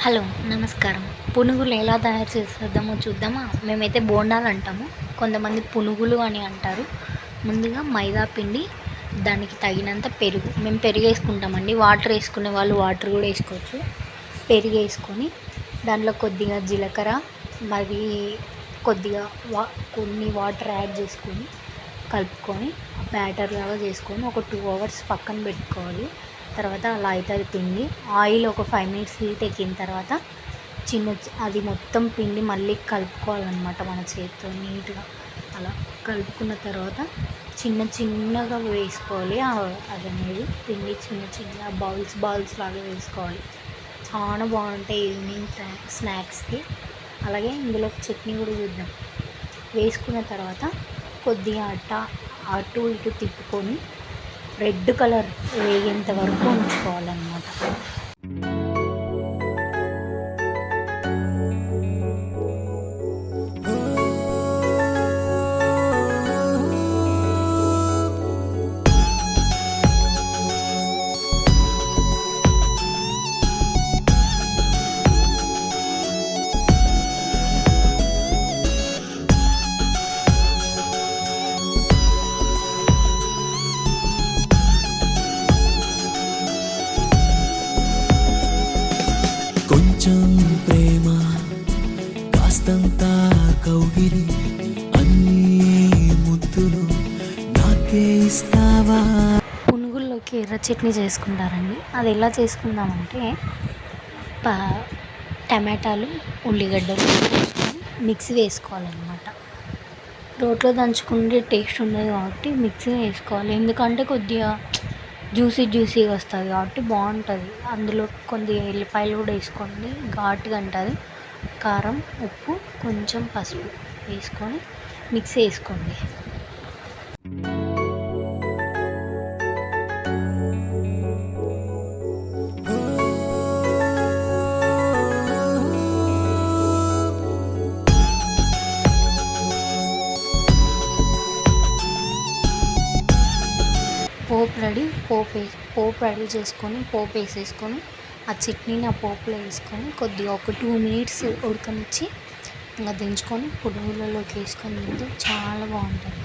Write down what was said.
Hello నమస్కారం. పునుగులు ఎలా తయారు చేసేద్దామో చూద్దామా? మేమైతే బోండాలు అంటాము, కొంతమంది పునుగులు అని అంటారు. ముందుగా మైదా పిండి, దానికి తగినంత పెరుగు. మేము పెరుగు వేసుకుంటామండి, వాటర్ వేసుకునే వాళ్ళు వాటర్ కూడా వేసుకోవచ్చు. పెరుగు వేసుకొని దాంట్లో కొద్దిగా జీలకర్ర, మరి కొద్దిగా కొన్ని వాటర్ యాడ్ చేసుకొని కలుపుకొని బ్యాటర్ లాగా చేసుకొని ఒక 2 hours పక్కన పెట్టుకోవాలి. తర్వాత అలా అవుతుంది పిండి. ఆయిల్ ఒక 5 minutes హీట్ ఎక్కిన తర్వాత అది మొత్తం పిండి మళ్ళీ కలుపుకోవాలన్నమాట మన చేతితో నీట్గా. అలా కలుపుకున్న తర్వాత చిన్నగా వేసుకోవాలి. అది అనేది పిండి చిన్న బాల్స్ లాగా వేసుకోవాలి. చాలా బాగుంటాయి ఈవినింగ్ స్నాక్స్కి. అలాగే ఇందులో చట్నీ కూడా చూద్దాం. వేసుకున్న తర్వాత కొద్దిగా అటు ఇటు తిప్పుకొని రెడ్ కలర్ వేగేంత వరకు ఉంచుకోవాలన్నమాట. కొంచెం ప్రేమ కాస్తంత కౌగిలి అన్నీ ముద్దులు నాకే ఇస్తావా. పునుగుల్లోకి ఎర్ర చట్నీ చేసుకుంటారండి. అది ఎలా చేసుకుందామంటే టమాటాలు, ఉల్లిగడ్డలు మిక్సీ వేసుకోవాలన్నమాట. రోట్లో దంచుకుంటే టేస్ట్ ఉండదు కాబట్టి మిక్సీ వేసుకోవాలి. ఎందుకంటే కొద్దిగా జ్యూసీగా వస్తుంది కాబట్టి బాగుంటుంది. అందులో కొద్దిగా ఎల్లిపాయలు కూడా వేసుకోండి, ఘాటుగా ఉంటుంది. కారం, ఉప్పు, కొంచెం పసుపు వేసుకొని మిక్సీ వేసుకోండి. పోపు రెడీ చేసుకొని పోపు వేసేసుకొని ఆ చట్నీని ఆ పోపులో వేసుకొని కొద్దిగా ఒక 2 minutes ఉడకనిచ్చి ఇంకా దించుకొని పునుగులలోకి వేసుకొని తింటే చాలా బాగుంటుంది.